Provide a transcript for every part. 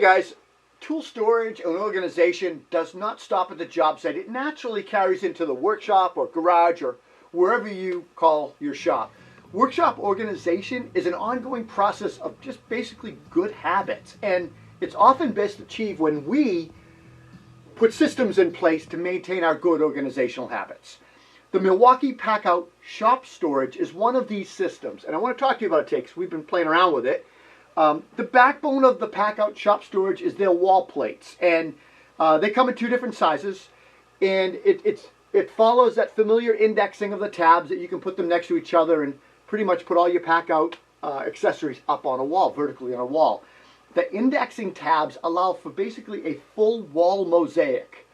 guys, tool storage and organization does not stop at the job site. It naturally carries into the workshop or garage or wherever you call your shop. Workshop organization is an ongoing process of just basically good habits, and it's often best achieved when we put systems in place to maintain our good organizational habits. The Milwaukee PACKOUT shop storage is one of these systems, and I want to talk to you about it today because we've been playing around with it. The backbone of the PACKOUT shop storage is their wall plates, and they come in two different sizes, and it follows that familiar indexing of the tabs that you can put them next to each other and pretty much put all your PACKOUT accessories up on a wall, vertically on a wall. The indexing tabs allow for basically a full wall mosaic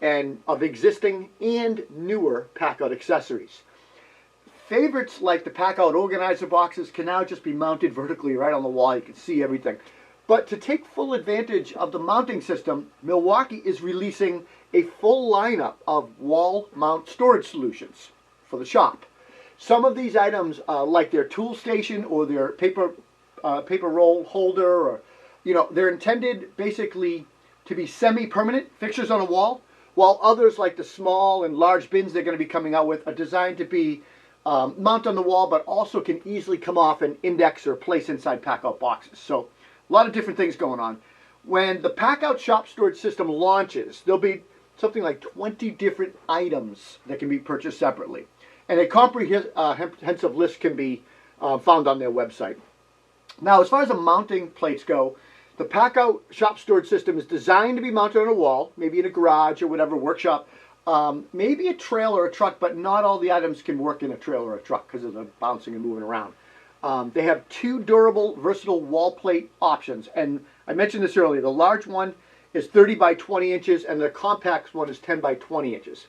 of existing and newer PACKOUT accessories. Favorites like the PACKOUT organizer boxes can now just be mounted vertically right on the wall. You can see everything. But to take full advantage of the mounting system, Milwaukee is releasing a full lineup of wall mount storage solutions for the shop. Some of these items, like their tool station or their paper roll holder, or they're intended basically to be semi-permanent fixtures on a wall, while others like the small and large bins they're going to be coming out with are designed to be mount on the wall, but also can easily come off and index or place inside PACKOUT boxes. So a lot of different things going on. When the PACKOUT shop storage system launches, there'll be something like 20 different items that can be purchased separately. And a comprehensive list can be found on their website. Now, as far as the mounting plates go, the PACKOUT shop storage system is designed to be mounted on a wall, maybe in a garage or whatever, workshop, maybe a trailer or a truck, but not all the items can work in a trailer or a truck because of the bouncing and moving around. They have two durable, versatile wall plate options, and I mentioned this earlier. The large one is 30 by 20 inches, and the compact one is 10 by 20 inches.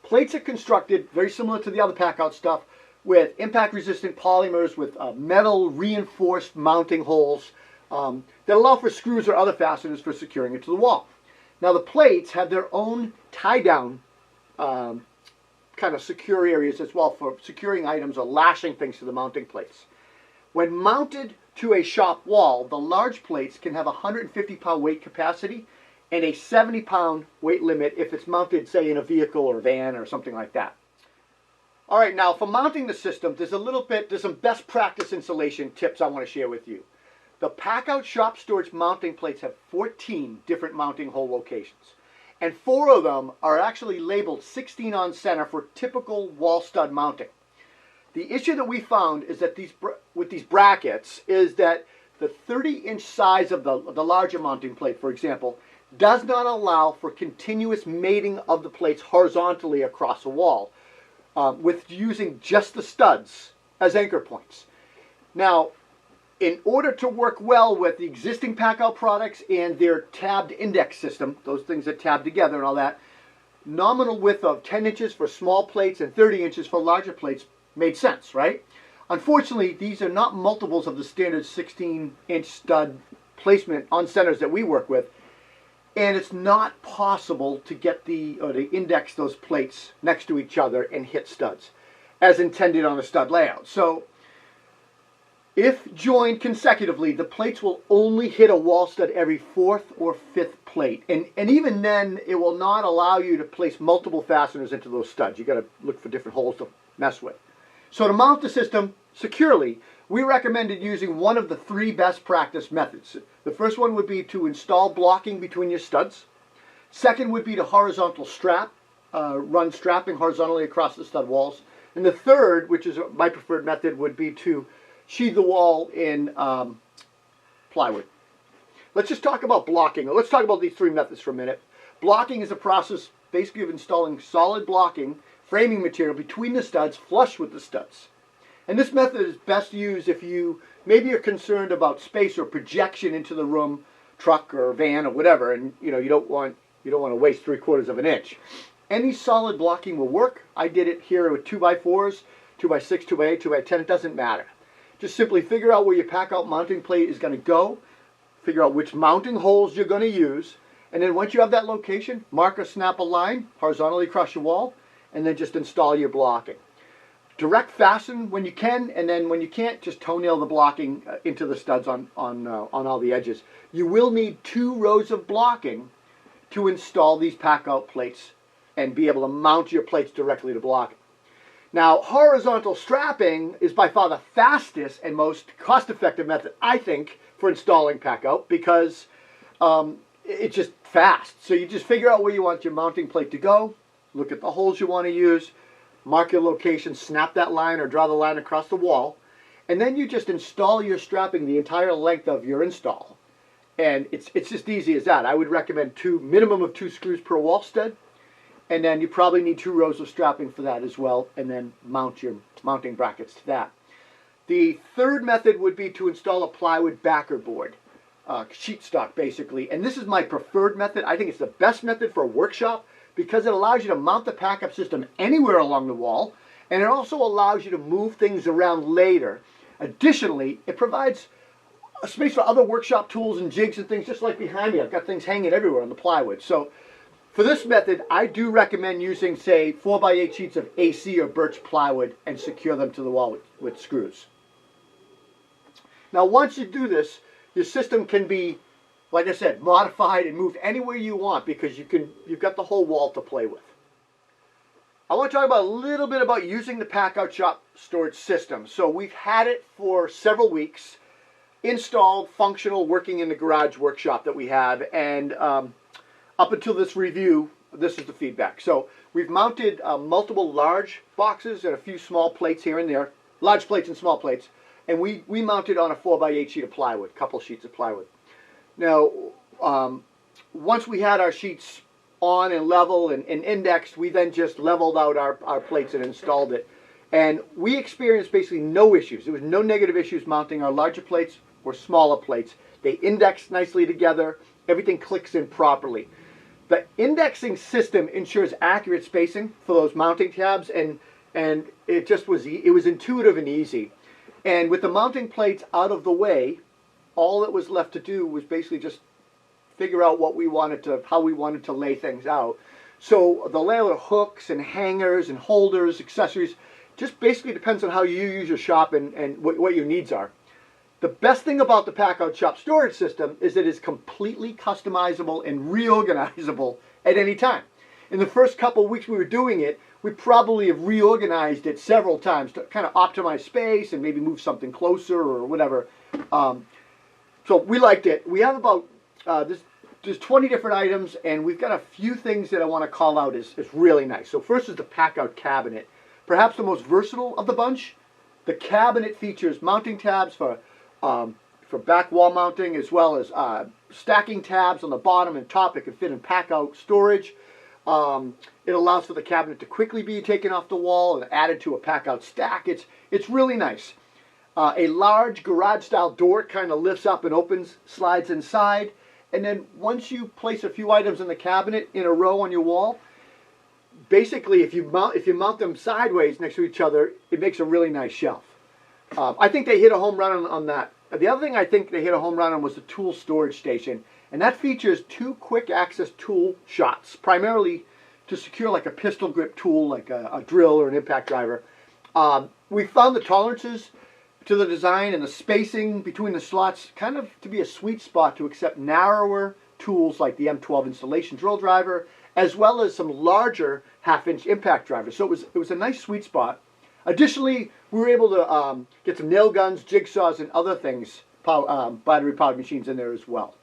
Plates are constructed very similar to the other PACKOUT stuff with impact-resistant polymers with metal reinforced mounting holes that allow for screws or other fasteners for securing it to the wall. Now, the plates have their own tie-down kind of secure areas as well for securing items or lashing things to the mounting plates. When mounted to a shop wall, the large plates can have a 150-pound weight capacity and a 70-pound weight limit if it's mounted, say, in a vehicle or a van or something like that. All right, now for mounting the system, there's some best practice installation tips I want to share with you. The PACKOUT shop storage mounting plates have 14 different mounting hole locations, and 4 of them are actually labeled 16 on center for typical wall stud mounting. The issue that we found is that with these brackets is that the 30-inch size of the larger mounting plate, for example, does not allow for continuous mating of the plates horizontally across a wall with using just the studs as anchor points. Now, in order to work well with the existing PACKOUT products and their tabbed index system, those things that tab together and all that, nominal width of 10 inches for small plates and 30 inches for larger plates made sense, right? Unfortunately, these are not multiples of the standard 16-inch stud placement on centers that we work with, and it's not possible to get to index those plates next to each other and hit studs as intended on a stud layout. So if joined consecutively, the plates will only hit a wall stud every 4th or 5th plate. And even then, it will not allow you to place multiple fasteners into those studs. You've got to look for different holes to mess with. So to mount the system securely, we recommended using one of the 3 best practice methods. The first one would be to install blocking between your studs. Second would be to horizontal strap, run strapping horizontally across the stud walls. And the third, which is my preferred method, would be to sheathe the wall in plywood. Let's just talk about blocking. Let's talk about these 3 methods for a minute. Blocking is a process basically of installing solid blocking framing material between the studs, flush with the studs. And this method is best used if you maybe are concerned about space or projection into the room, truck or van or whatever, and you don't want to waste 3/4 of an inch. Any solid blocking will work. I did it here with 2x4s, 2x6, 2x8, 2x10. It doesn't matter. Just simply figure out where your PACKOUT mounting plate is going to go, figure out which mounting holes you're going to use, and then once you have that location, mark or snap a line horizontally across your wall, and then just install your blocking. direct fasten when you can, and then when you can't, just toenail the blocking into the studs on all the edges. You will need 2 rows of blocking to install these pack-out plates and be able to mount your plates directly to block. Now, horizontal strapping is by far the fastest and most cost-effective method, I think, for installing pack-out, because it's just fast. So you just figure out where you want your mounting plate to go, look at the holes you want to use, mark your location, snap that line or draw the line across the wall, and then you just install your strapping the entire length of your install. And it's just easy as that. I would recommend minimum of 2 screws per wall stud, and then you probably need 2 rows of strapping for that as well, and then mount your mounting brackets to that. The third method would be to install a plywood backer board, sheet stock basically, and this is my preferred method. I think it's the best method for a workshop because it allows you to mount the pack-up system anywhere along the wall, and it also allows you to move things around later. Additionally, it provides a space for other workshop tools and jigs and things, just like behind me. I've got things hanging everywhere on the plywood. So for this method, I do recommend using, say, 4x8 sheets of AC or birch plywood and secure them to the wall with screws. Now, once you do this, your system can be, like I said, modified and moved anywhere you want because you've got the whole wall to play with. I want to talk about a little bit about using the pack-out shop storage system. So we've had it for several weeks, installed, functional, working in the garage workshop that we have, and up until this review, this is the feedback. So we've mounted multiple large boxes and a few small plates here and there, large plates and small plates, and we mounted on a 4x8 sheet of plywood, a couple sheets of plywood. Now, once we had our sheets on and level and indexed, we then just leveled out our plates and installed it. And we experienced basically no issues. There was no negative issues mounting our larger plates or smaller plates. They indexed nicely together. Everything clicks in properly. The indexing system ensures accurate spacing for those mounting tabs, and it just was intuitive and easy. And with the mounting plates out of the way, all that was left to do was basically just figure out how we wanted to lay things out. So the layout of hooks and hangers and holders, accessories, just basically depends on how you use your shop and what your needs are. The best thing about the pack-out shop storage system is it is completely customizable and reorganizable at any time. In the first couple of weeks we were doing it, we probably have reorganized it several times to kind of optimize space and maybe move something closer or whatever. So we liked it. We have about, there's 20 different items, and we've got a few things that I want to call out as really nice. So first is the pack-out cabinet. Perhaps the most versatile of the bunch. The cabinet features mounting tabs for back wall mounting, as well as stacking tabs on the bottom and top that can fit in pack-out storage. It allows for the cabinet to quickly be taken off the wall and added to a pack-out stack. It's really nice. A large garage-style door kind of lifts up and opens, slides inside, and then once you place a few items in the cabinet in a row on your wall, basically if you mount them sideways next to each other, it makes a really nice shelf. I think they hit a home run on that. The other thing I think they hit a home run on was the tool storage station, and that features 2 quick access tool shots, primarily to secure like a pistol grip tool, like a drill or an impact driver. We found the tolerances to the design and the spacing between the slots kind of to be a sweet spot to accept narrower tools like the M12 installation drill driver, as well as some larger half-inch impact drivers. So it was a nice sweet spot. Additionally, we were able to get some nail guns, jigsaws, and other things, battery-powered machines in there as well.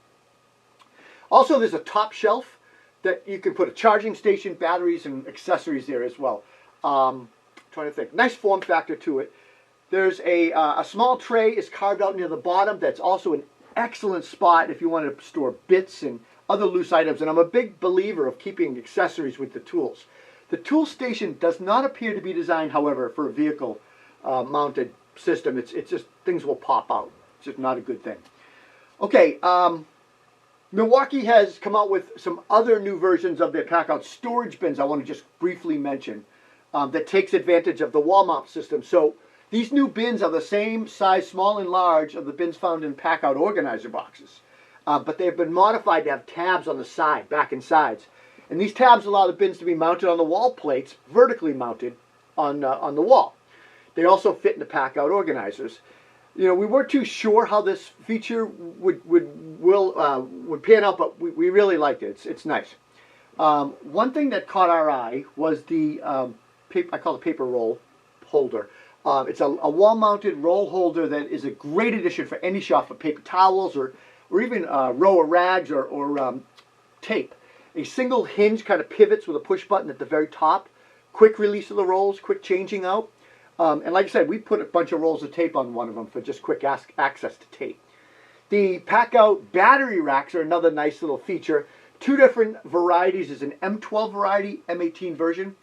Also, there's a top shelf that you can put a charging station, batteries, and accessories there as well. Trying to think. Nice form factor to it. There's a small tray is carved out near the bottom. That's also an excellent spot if you want to store bits and other loose items. And I'm a big believer of keeping accessories with the tools. The tool station does not appear to be designed, however, for a vehicle mounted system. It's just things will pop out. It's just not a good thing. Okay, Milwaukee has come out with some other new versions of their pack-out storage bins I want to just briefly mention that takes advantage of the wall mount system. So these new bins are the same size, small and large, of the bins found in pack-out organizer boxes. But they've been modified to have tabs on the side, back and sides. And these tabs allow the bins to be mounted on the wall plates, vertically mounted on the wall. They also fit into PACKOUT organizers. You know, we weren't too sure how this feature would pan out, but we really liked it. It's nice. One thing that caught our eye was the I call it paper roll holder. It's a wall-mounted roll holder that is a great addition for any shop for paper towels or even a row of rags or tape. A single hinge kind of pivots with a push button at the very top. Quick release of the rolls, quick changing out. And like I said, we put a bunch of rolls of tape on one of them for just quick access to tape. The PACKOUT battery racks are another nice little feature. Two different varieties. There's an M12 variety, M18 version.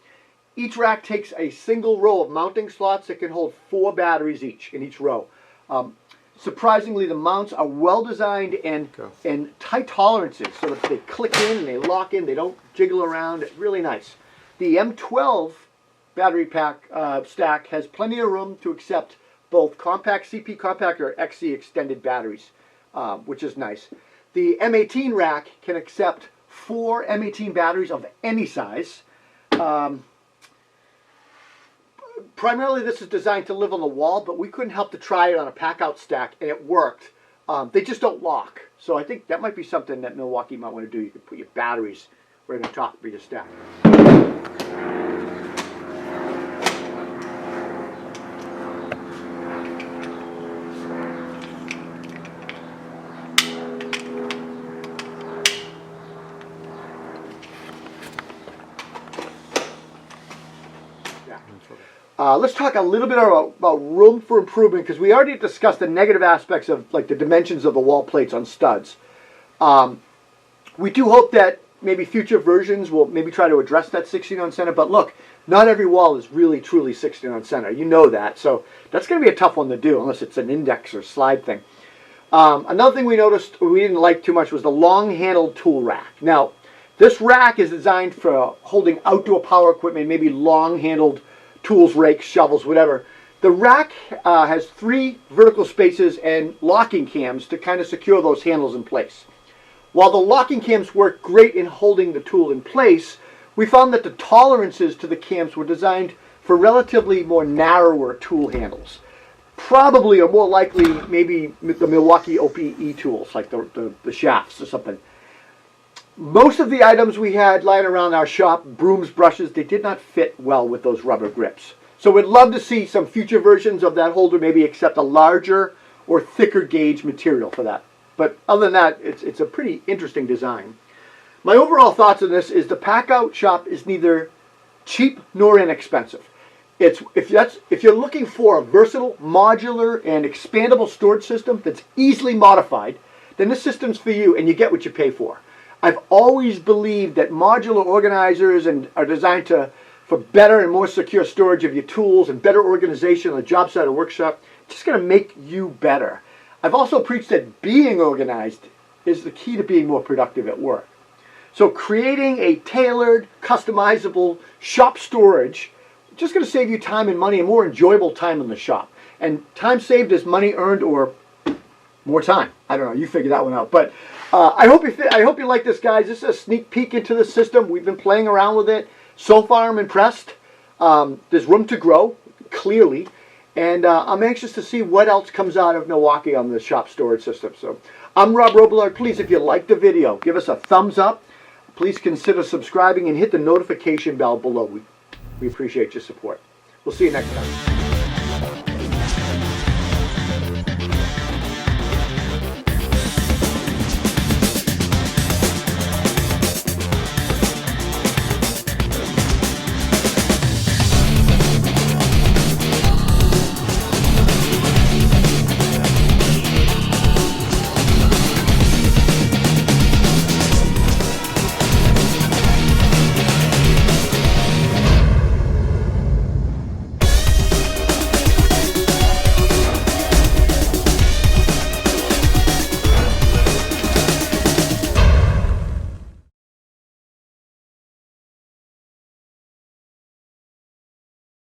Each rack takes a single row of mounting slots that can hold 4 batteries each in each row. Surprisingly, the mounts are well designed and tight tolerances so that they click in and they lock in. They don't jiggle around. It's really nice. The M12 battery pack stack has plenty of room to accept both compact CP compact or XC extended batteries, which is nice. The M18 rack can accept 4 M18 batteries of any size. Primarily this is designed to live on the wall, but we couldn't help to try it on a PACKOUT stack, and it worked. They just don't lock. So I think that might be something that Milwaukee might want to do. You could put your batteries right on top of your stack. Let's talk a little bit about room for improvement, because we already discussed the negative aspects of like the dimensions of the wall plates on studs. We do hope that maybe future versions will maybe try to address that 16 on center, but look, not every wall is really truly 16 on center. You know that, so that's going to be a tough one to do unless it's an index or slide thing. Another thing we noticed we didn't like too much was the long-handled tool rack. Now, this rack is designed for holding outdoor power equipment, maybe long-handled tools, rakes, shovels, whatever. The rack has 3 vertical spaces and locking cams to kind of secure those handles in place. While the locking cams work great in holding the tool in place, we found that the tolerances to the cams were designed for relatively more narrower tool handles. Probably, or more likely, maybe the Milwaukee OPE tools, like the shafts or something. Most of the items we had lying around our shop, brooms, brushes, they did not fit well with those rubber grips. So we'd love to see some future versions of that holder maybe accept a larger or thicker gauge material for that. But other than that, it's a pretty interesting design. My overall thoughts on this is the PACKOUT shop is neither cheap nor inexpensive. If you're looking for a versatile, modular, and expandable storage system that's easily modified, then this system's for you and you get what you pay for. I've always believed that modular organizers are designed for better and more secure storage of your tools and better organization on a job site or workshop. It's just going to make you better. I've also preached that being organized is the key to being more productive at work. So creating a tailored, customizable shop storage is just going to save you time and money and more enjoyable time in the shop. And time saved is money earned or more time. I don't know. You figure that one out. But I hope you like this, guys. This is a sneak peek into the system. We've been playing around with it. So far, I'm impressed. There's room to grow, clearly. And I'm anxious to see what else comes out of Milwaukee on the shop storage system. So I'm Rob Robillard. Please, if you liked the video, give us a thumbs up. Please consider subscribing and hit the notification bell below. We appreciate your support. We'll see you next time.